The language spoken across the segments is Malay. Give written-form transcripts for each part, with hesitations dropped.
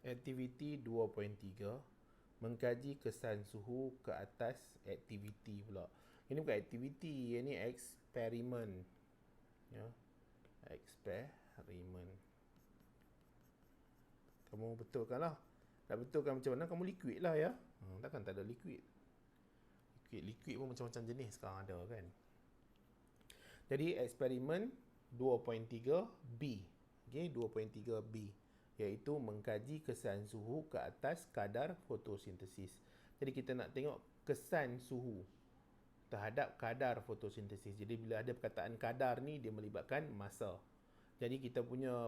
Aktiviti 2.3 mengkaji kesan suhu ke atas aktiviti pula. Ini bukan aktiviti, ini eksperimen. Ya. Eksperimen. Kamu betulkan lah. Nak betulkan macam mana, kamu liquid lah ya. Takkan tak ada liquid. Liquid pun macam-macam jenis sekarang ada kan. Jadi eksperimen 2.3B. Okay, 2.3B. Iaitu mengkaji kesan suhu ke atas kadar fotosintesis. Jadi kita nak tengok kesan suhu terhadap kadar fotosintesis. Jadi bila ada perkataan kadar ni, dia melibatkan masa. Jadi kita punya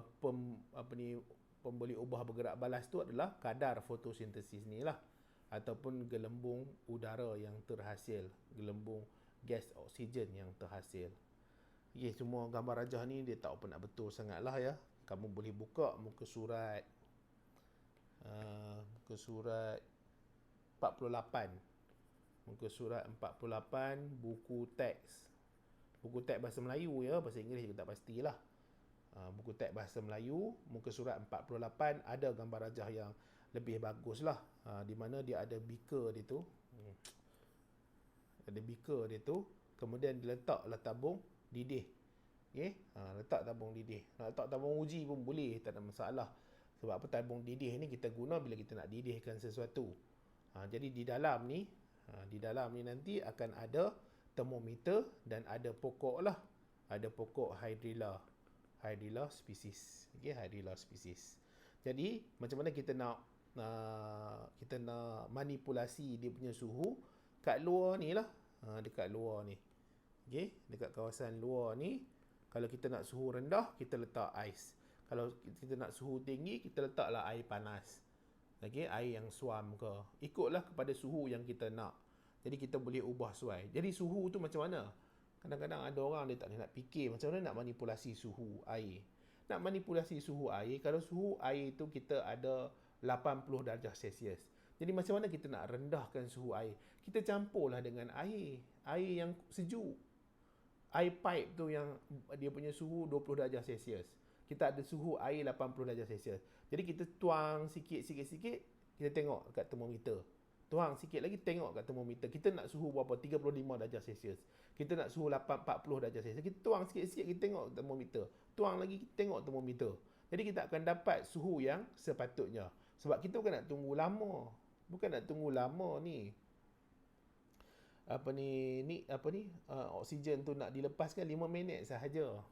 pemberi ubah bergerak balas tu adalah kadar fotosintesis ni lah. Ataupun gelembung udara yang terhasil, gelembung gas oksigen yang terhasil. Okay, semua gambar rajah ni dia tak apa nak betul sangat lah ya. Kamu boleh buka muka surat 48. Muka surat 48, buku teks. Buku teks bahasa Melayu ya, bahasa Inggeris juga tak pastilah. Buku teks bahasa Melayu, muka surat 48, ada gambar rajah yang lebih bagus lah. Di mana dia ada beaker dia tu. Ada beaker dia tu. Kemudian diletaklah tabung didih. Okay? Letak tabung didih. Nak letak tabung uji pun boleh, tak ada masalah. Sebab apa, tabung didih ni kita guna bila kita nak didihkan sesuatu. Jadi di dalam ni nanti akan ada termometer dan ada pokok lah. Ada pokok Hydrilla species. Okay, Hydrilla species. Jadi macam mana kita nak manipulasi dia punya suhu kat luar ni lah. Dekat luar ni. Okay, dekat kawasan luar ni, kalau kita nak suhu rendah, kita letak ais. Kalau kita nak suhu tinggi, kita letaklah air panas. Okay, air yang suam ke. Ikutlah kepada suhu yang kita nak. Jadi kita boleh ubah sesuai. Jadi suhu tu macam mana? Kadang-kadang ada orang dia tak nak fikir macam mana nak manipulasi suhu air. Nak manipulasi suhu air, kalau suhu air tu kita ada 80 darjah Celsius. Jadi macam mana kita nak rendahkan suhu air? Kita campurlah dengan air yang sejuk. Air pipe tu yang dia punya suhu 20 darjah Celsius. Kita ada suhu air 80 darjah Celsius. Jadi kita tuang sikit, kita tengok kat termometer. Tuang sikit lagi, tengok kat termometer. Kita nak suhu berapa? 35 darjah Celsius. Kita nak suhu 40 darjah Celsius. Kita tuang sikit-sikit, kita tengok termometer. Tuang lagi, kita tengok termometer. Jadi kita akan dapat suhu yang sepatutnya. Sebab kita bukan nak tunggu lama. Oksigen tu nak dilepaskan 5 minit sahaja.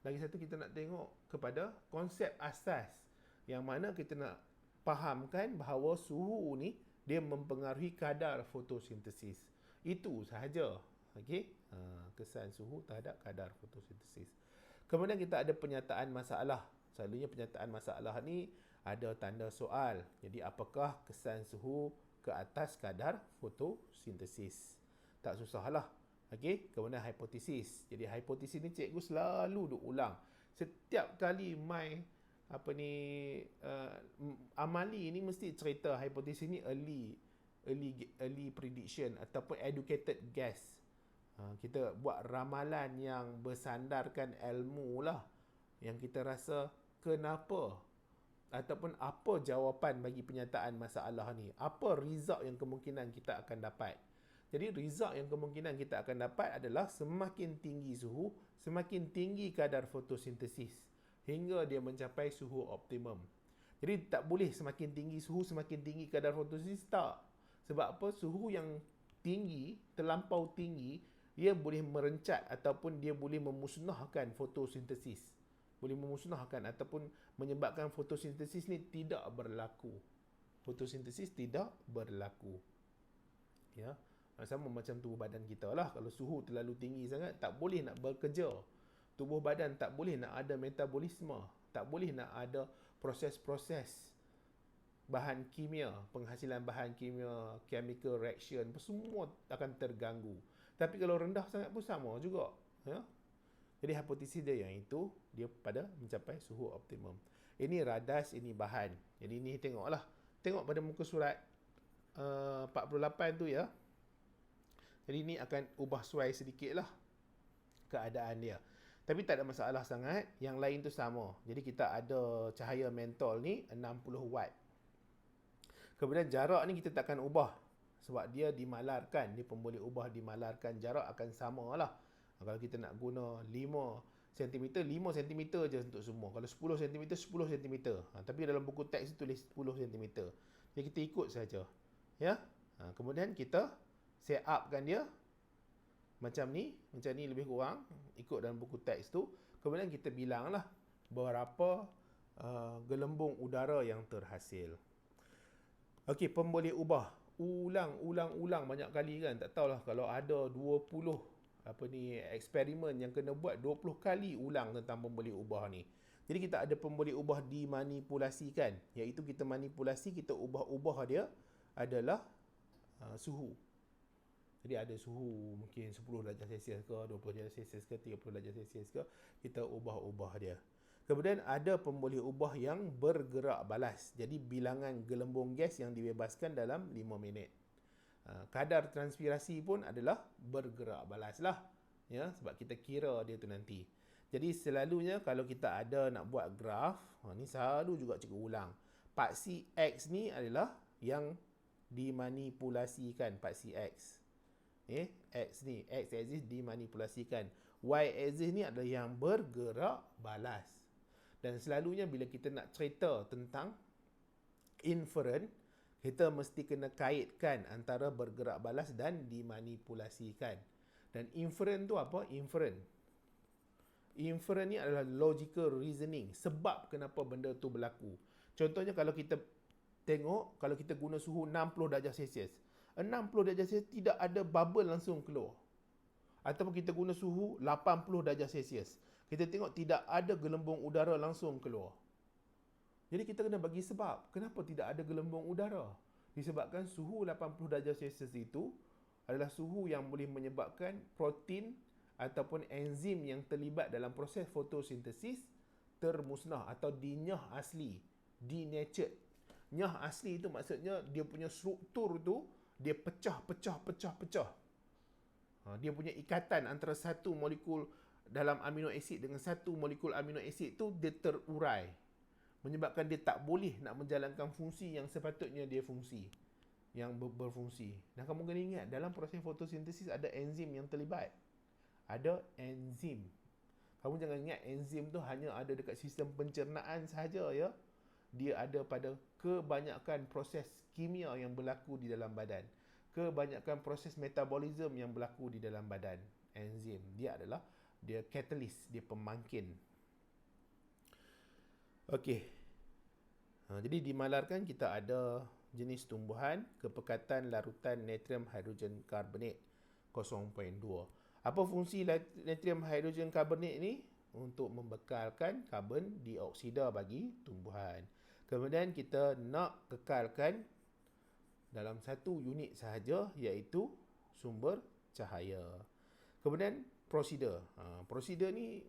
Lagi satu, kita nak tengok kepada konsep asas yang mana kita nak fahamkan bahawa suhu ni dia mempengaruhi kadar fotosintesis. Itu sahaja. Okey, kesan suhu terhadap kadar fotosintesis. Kemudian kita ada penyataan masalah. Selalunya penyataan masalah ni ada tanda soal. Jadi apakah kesan suhu ke atas kadar fotosintesis? Tak susahlah. Okey, kemudian hipotesis. Jadi hipotesis ni cikgu selalu duk ulang. Setiap kali amali ni mesti cerita hipotesis ni early prediction ataupun educated guess. Kita buat ramalan yang bersandarkan ilmu lah. Yang kita rasa kenapa ataupun apa jawapan bagi penyataan masalah ni. Apa result yang kemungkinan kita akan dapat. Jadi result yang kemungkinan kita akan dapat adalah semakin tinggi suhu, semakin tinggi kadar fotosintesis hingga dia mencapai suhu optimum. Jadi tak boleh semakin tinggi suhu, semakin tinggi kadar fotosintesis, tak. Sebab apa? Suhu yang tinggi, terlampau tinggi, dia boleh merencat ataupun dia boleh memusnahkan fotosintesis. Boleh memusnahkan ataupun menyebabkan fotosintesis ni tidak berlaku. Fotosintesis tidak berlaku. Ya. Sama macam tubuh badan kita lah. Kalau suhu terlalu tinggi sangat, tak boleh nak bekerja. Tubuh badan tak boleh nak ada metabolisme. Tak boleh nak ada proses-proses bahan kimia, penghasilan bahan kimia, chemical reaction, semua akan terganggu. Tapi kalau rendah sangat pun sama juga. Ya? Jadi hipotesis dia yang itu, dia pada mencapai suhu optimum. Ini radas, ini bahan. Jadi ni tengoklah. Tengok pada muka surat 48 tu ya. Jadi ni akan ubah suai sedikit lah keadaan dia. Tapi tak ada masalah sangat. Yang lain tu sama. Jadi kita ada cahaya mentol ni 60 watt. Kemudian jarak ni kita takkan ubah sebab dia dimalarkan, dia pun boleh ubah dimalarkan, jarak akan sama lah. Kalau kita nak guna 5 cm, 5 cm je untuk semua. Kalau 10 cm, 10 cm. Tapi dalam buku teks tulis 10 cm. Jadi kita ikut saja. Ya. Kemudian kita set upkan dia macam ni lebih kurang ikut dalam buku teks tu. Kemudian kita bilang lah berapa gelembung udara yang terhasil. Okey, pemboleh ubah. Ulang banyak kali kan. Tak tahulah kalau ada 20 eksperimen yang kena buat 20 kali ulang tentang pemboleh ubah ni. Jadi kita ada pemboleh ubah dimanipulasikan, iaitu kita manipulasi, kita ubah-ubah dia adalah suhu. Jadi ada suhu mungkin 10 darjah Celsius ke, 20 darjah Celsius ke, 30 darjah Celsius ke, kita ubah-ubah dia. Kemudian ada pemboleh ubah yang bergerak balas. Jadi bilangan gelembung gas yang dibebaskan dalam 5 minit. Kadar transpirasi pun adalah bergerak balas lah. Ya, sebab kita kira dia tu nanti. Jadi selalunya kalau kita ada nak buat graf, ni selalu juga cikgu ulang. Paksi X ni adalah yang dimanipulasikan, paksi X. X ni, X axis dimanipulasikan. Y axis ni adalah yang bergerak balas. Dan selalunya bila kita nak cerita tentang inferen, kita mesti kena kaitkan antara bergerak balas dan dimanipulasikan. Dan inferen tu apa? Inferen ni adalah logical reasoning. Sebab kenapa benda tu berlaku. Contohnya kalau kita tengok, kalau kita guna suhu 60 darjah Celsius. 60 darjah Celsius tidak ada bubble langsung keluar. Ataupun kita guna suhu 80 darjah Celsius. Kita tengok tidak ada gelembung udara langsung keluar. Jadi kita kena bagi sebab. Kenapa tidak ada gelembung udara? Disebabkan suhu 80 darjah Celsius itu adalah suhu yang boleh menyebabkan protein ataupun enzim yang terlibat dalam proses fotosintesis termusnah atau dinyah asli. Denatured. Nyah asli itu maksudnya dia punya struktur tu dia pecah. Dia punya ikatan antara satu molekul dalam amino asid dengan satu molekul amino asid tu dia terurai. Menyebabkan dia tak boleh nak menjalankan fungsi yang sepatutnya dia fungsi. Yang berfungsi. Dan kamu kena ingat, dalam proses fotosintesis ada enzim yang terlibat. Ada enzim. Kamu jangan ingat enzim tu hanya ada dekat sistem pencernaan sahaja ya. Dia ada pada kebanyakan proses kimia yang berlaku di dalam badan. Kebanyakan proses metabolism yang berlaku di dalam badan. Enzim. Dia catalyst, dia pemangkin. Okey. Jadi dimalarkan kita ada jenis tumbuhan, kepekatan larutan natrium hidrogen karbonat 0.2. Apa fungsi natrium hidrogen karbonat ni? Untuk membekalkan karbon dioksida bagi tumbuhan. Kemudian kita nak kekalkan dalam satu unit sahaja, iaitu sumber cahaya. Kemudian prosedur. Prosedur ni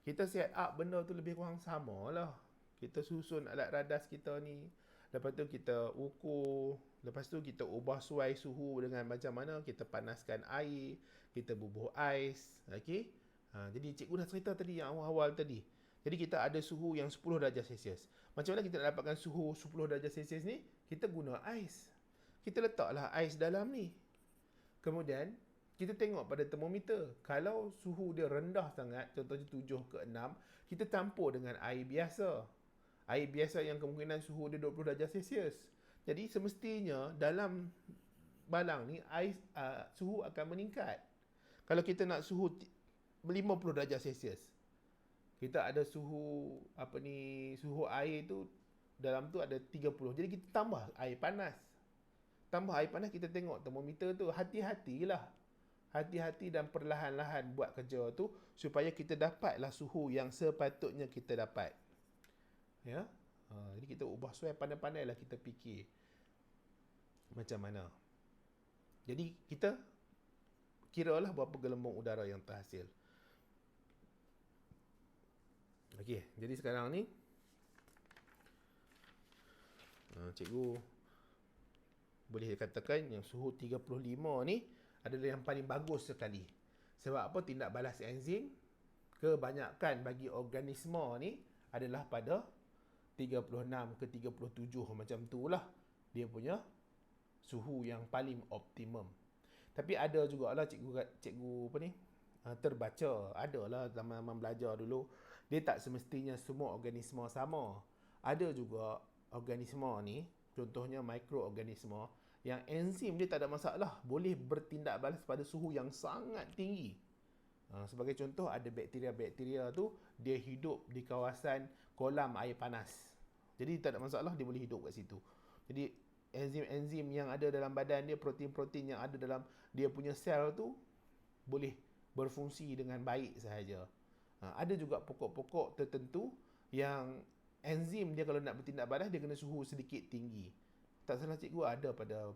kita set up benda tu lebih kurang sama lah. Kita susun alat radas kita ni. Lepas tu kita ukur. Lepas tu kita ubah suai suhu dengan macam mana. Kita panaskan air. Kita bubuh ais. Okay. Jadi cikgu dah cerita tadi yang awal-awal tadi. Jadi kita ada suhu yang 10 darjah Celsius. Macam mana kita nak dapatkan suhu 10 darjah Celsius ni? Kita guna ais. Kita letaklah ais dalam ni. Kemudian kita tengok pada termometer. Kalau suhu dia rendah sangat, contohnya 7 ke 6, kita campur dengan air biasa. Air biasa yang kemungkinan suhu dia 20 darjah Celsius. Jadi semestinya dalam balang ni suhu akan meningkat. Kalau kita nak suhu 50 darjah Celsius, kita ada suhu suhu air tu dalam tu ada 30. Jadi kita tambah air panas. Tambah air panas, kita tengok termometer tu. Hati-hatilah. Hati-hati dan perlahan-lahan buat kerja tu supaya kita dapatlah suhu yang sepatutnya kita dapat. Ya. Jadi kita ubah suai, pandai-pandailah kita fikir macam mana. Jadi kita kiralah berapa gelembung udara yang terhasil. Okey, jadi sekarang ni cikgu boleh katakan yang suhu 35 ni adalah yang paling bagus sekali. Sebab apa? Tindak balas enzim kebanyakan bagi organisma ni adalah pada 36 ke 37 macam tu lah. dia punya suhu yang paling optimum. Tapi ada jugalah cikgu apa ni, terbaca, adalah zaman belajar dulu, dia tak semestinya semua organisma sama. Ada juga organisma ni, contohnya mikroorganisma, yang enzim dia tak ada masalah, boleh bertindak balas pada suhu yang sangat tinggi. Sebagai contoh, ada bakteria-bakteria tu, dia hidup di kawasan kolam air panas. Jadi tak ada masalah, dia boleh hidup kat situ. Jadi enzim-enzim yang ada dalam badan dia, protein-protein yang ada dalam dia punya sel tu, boleh berfungsi dengan baik sahaja. Ada juga pokok-pokok tertentu yang enzim dia kalau nak bertindak balas, dia kena suhu sedikit tinggi. Tak salah cikgu, ada pada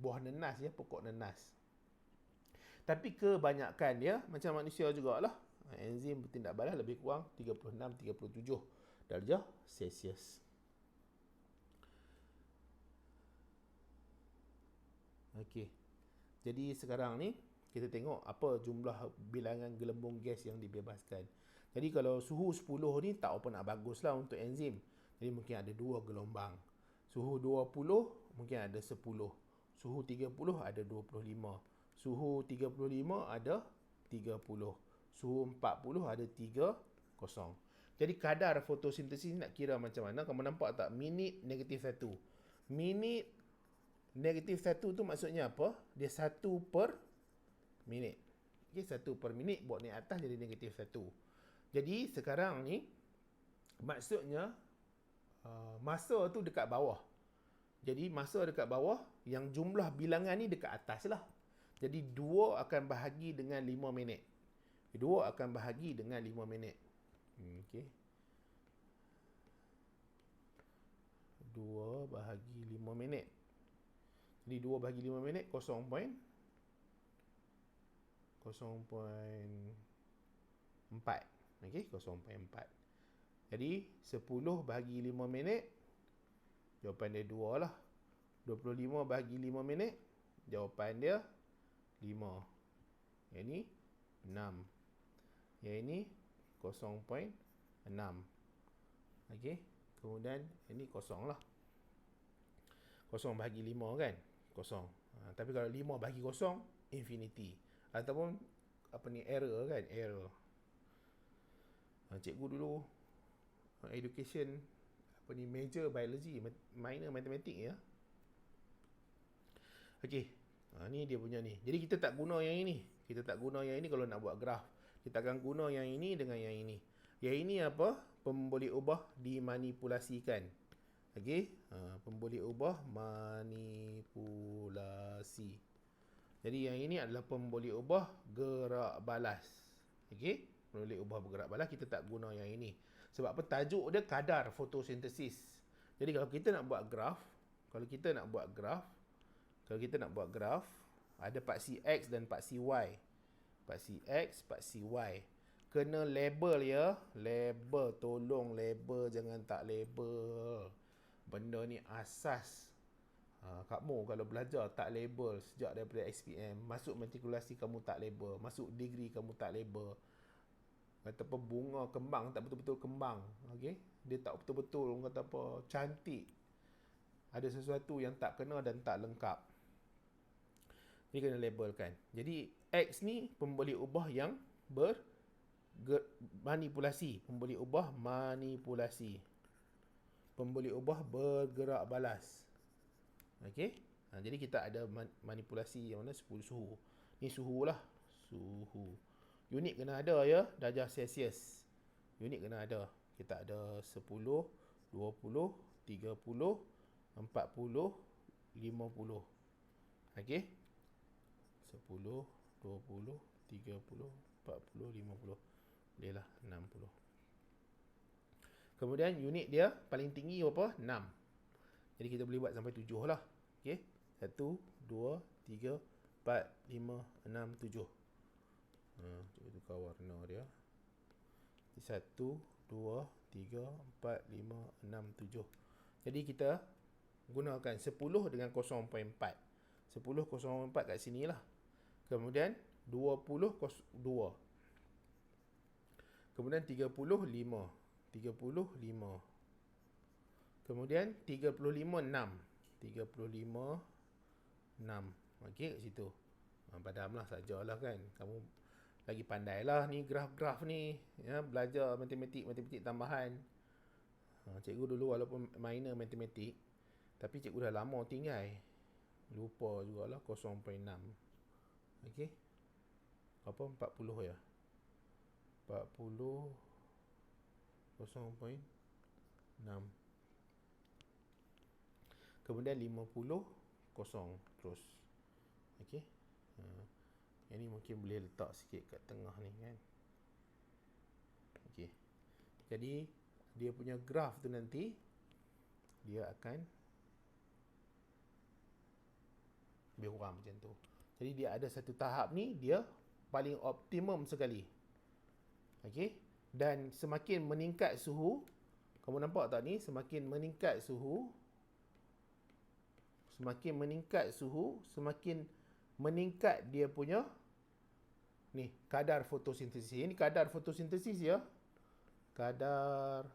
buah nenas ya, pokok nenas. Tapi kebanyakan dia macam manusia jugalah, enzim bertindak balas lebih kurang 36-37 darjah Celsius. Okey. Jadi sekarang ni kita tengok apa jumlah bilangan gelembung gas yang dibebaskan. Jadi kalau suhu 10 ni tak apa nak bagus lah untuk enzim. Jadi mungkin ada 2 gelombang. Suhu 20 mungkin ada 10. Suhu 30 ada 25. Suhu 35 ada 30. Suhu 40 ada 30. Jadi kadar fotosintesis nak kira macam mana? Kamu nampak tak? Minit negatif 1. Minit negatif 1 tu maksudnya apa? Dia 1 per minit. Okay, 1 per minit buat naik atas jadi negatif 1. Jadi sekarang ni maksudnya masa tu dekat bawah. Jadi masa dekat bawah, yang jumlah bilangan ni dekat atas lah. Jadi 2 akan bahagi dengan 5 minit. 2 akan bahagi dengan 5 minit. Okey. 2 bahagi 5 minit. Jadi 2 bahagi 5 minit 0.4. Okey, 0.4. Jadi 10 bahagi 5 minit, jawapan dia 2 lah. 25 bahagi 5 minit, jawapan dia 5. Yang ni 6. Yang ini 0.6. Okey, kemudian ini kosong lah. 0 bahagi 5 kan? Kosong. Tapi kalau 5 bahagi kosong, infinity. Ataupun error kan? Error. Cikgu dulu education major biology, minor matematik ya. Okey. Ni dia punya ni. Jadi kita tak guna yang ini. Kita tak guna yang ini kalau nak buat graf. Kita akan guna yang ini dengan yang ini. Yang ini apa? Pemboleh ubah dimanipulasikan. Okey. Pemboleh ubah manipulasi. Jadi yang ini adalah pemboleh ubah gerak balas. Okey. Pemboleh ubah bergerak balas, kita tak guna yang ini. Sebab apa? Tajuk dia kadar fotosintesis. Jadi kalau kita nak buat graf, kalau kita nak buat graf, ada paksi X dan paksi Y. Paksi X, paksi Y. Kena label ya. Label, tolong label, jangan tak label. Benda ni asas. Kamu kalau belajar tak label sejak daripada SPM, masuk matrikulasi kamu tak label, masuk degree kamu tak label. Ataupun bunga kembang tak betul-betul kembang. Okey, dia tak betul-betul orang kata apa cantik. Ada sesuatu yang tak kena dan tak lengkap. Ni kena labelkan. Jadi X ni pemboleh ubah yang manipulasi, pemboleh ubah manipulasi. Pemboleh ubah bergerak balas. Okey. Jadi kita ada manipulasi yang mana 10 suhu. Ni suhu lah. Suhu. Unit kena ada ya, darjah Celsius. Unit kena ada. Kita ada 10, 20, 30, 40, 50. Okey. 10, 20, 30, 40, 50. Bolehlah 60. Kemudian unit dia paling tinggi berapa? 6. Jadi kita boleh buat sampai 7 lah. Okey. 1, 2, 3, 4, 5, 6, 7. Cuba tukar warna dia. 1, 2, 3, 4, 5, 6, 7. Jadi kita gunakan 10 dengan 0.4. 10, 0.4 kat sini lah. Kemudian 20, 2. Kemudian 30, 5. 35. Kemudian 35, 6. 35 6. Okey, kat situ. Padamlah sajalah kan. Kamu lagi pandailah ni graf-graf ni, ya, belajar matematik tambahan. Cikgu dulu walaupun minor matematik, tapi cikgu dah lama tinggal. Lupa jugalah 0.6. Okey. Apa 40 ya? 40 0.6. Kemudian 50 kosong terus. Okey. Yang ni mungkin boleh letak sikit kat tengah ni kan. Okey. Jadi dia punya graf tu nanti dia akan lebih kurang macam tu. Jadi dia ada satu tahap ni dia paling optimum sekali. Okey. Dan semakin meningkat suhu, kamu nampak tak ni, semakin meningkat suhu, semakin meningkat dia punya ni kadar fotosintesis. Ini kadar fotosintesis ya. Kadar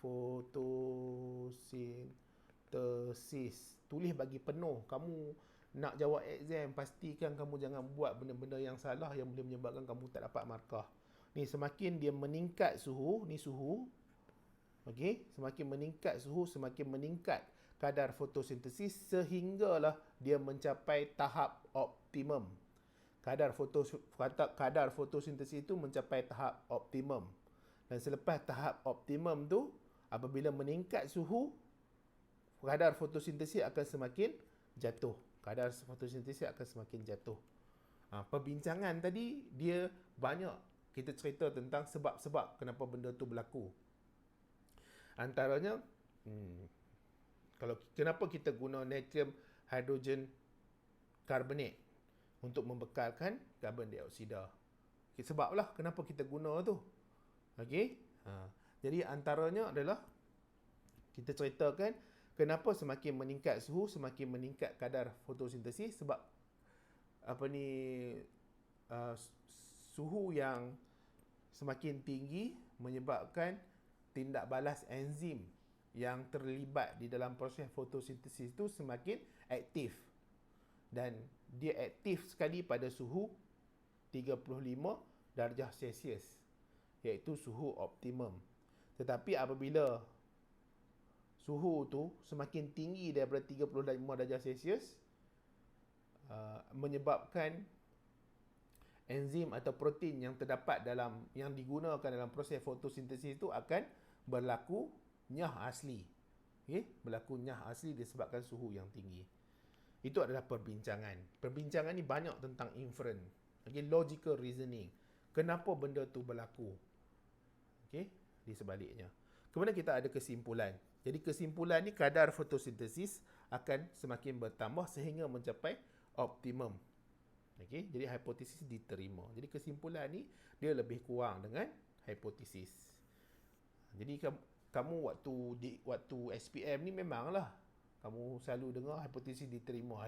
fotosintesis. Tulis bagi penuh. Kamu nak jawab exam, pastikan kamu jangan buat benda-benda yang salah yang boleh menyebabkan kamu tak dapat markah. Ni semakin dia meningkat suhu, ni suhu. Okey, semakin meningkat suhu, semakin meningkat kadar fotosintesis sehinggalah dia mencapai tahap optimum. Kadar fotosintesis itu mencapai tahap optimum. Dan selepas tahap optimum tu, apabila meningkat suhu, kadar fotosintesis akan semakin jatuh. Perbincangan tadi dia banyak kita cerita tentang sebab-sebab kenapa benda tu berlaku. Antaranya kalau kenapa kita guna natrium hydrogen carbonate untuk membekalkan karbon dioksida. Sebablah kenapa kita guna tu. Okey. Jadi antaranya adalah kita ceritakan kenapa semakin meningkat suhu semakin meningkat kadar fotosintesis, sebab suhu yang semakin tinggi menyebabkan tindak balas enzim yang terlibat di dalam proses fotosintesis itu semakin aktif. Dan dia aktif sekali pada suhu 35 darjah Celsius, iaitu suhu optimum. Tetapi apabila suhu tu semakin tinggi daripada 35 darjah Celsius, menyebabkan enzim atau protein yang terdapat yang digunakan dalam proses fotosintesis itu akan berlaku nyah asli. Okay? Berlaku nyah asli disebabkan suhu yang tinggi. Itu adalah perbincangan. Perbincangan ni banyak tentang inference. Okay? Logical reasoning. Kenapa benda tu berlaku? Okay? Di sebaliknya. Kemudian kita ada kesimpulan. Jadi kesimpulan ni kadar fotosintesis akan semakin bertambah sehingga mencapai optimum. Okay? Jadi hipotesis diterima. Jadi kesimpulan ni dia lebih kurang dengan hipotesis. Jadi kamu waktu SPM ni memanglah kamu selalu dengar hipotesis diterima.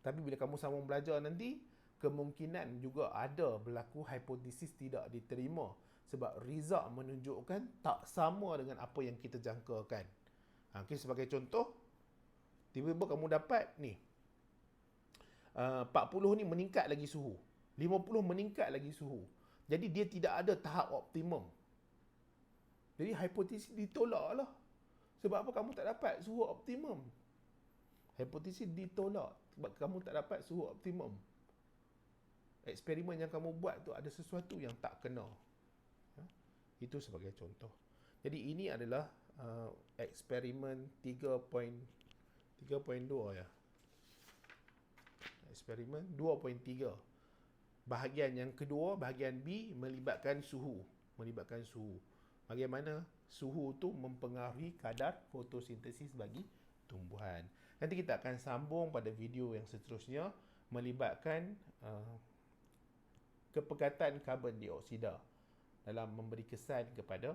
Tapi bila kamu sambung belajar nanti, kemungkinan juga ada berlaku hipotesis tidak diterima. Sebab result menunjukkan tak sama dengan apa yang kita jangkakan. Okay, sebagai contoh, tiba-tiba kamu dapat ni 40 ni meningkat lagi suhu, 50 meningkat lagi suhu. Jadi dia tidak ada tahap optimum. Jadi hipotesis ditolak lah. Sebab apa kamu tak dapat suhu optimum? Hipotesis ditolak sebab kamu tak dapat suhu optimum. Eksperimen yang kamu buat tu ada sesuatu yang tak kena. Itu sebagai contoh. Jadi ini adalah eksperimen 3.2 ya. Eksperimen 2.3. Bahagian yang kedua, bahagian B, melibatkan suhu. Bagaimana suhu tu mempengaruhi kadar fotosintesis bagi tumbuhan. Nanti kita akan sambung pada video yang seterusnya melibatkan kepekatan karbon dioksida dalam memberi kesan kepada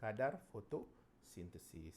kadar fotosintesis.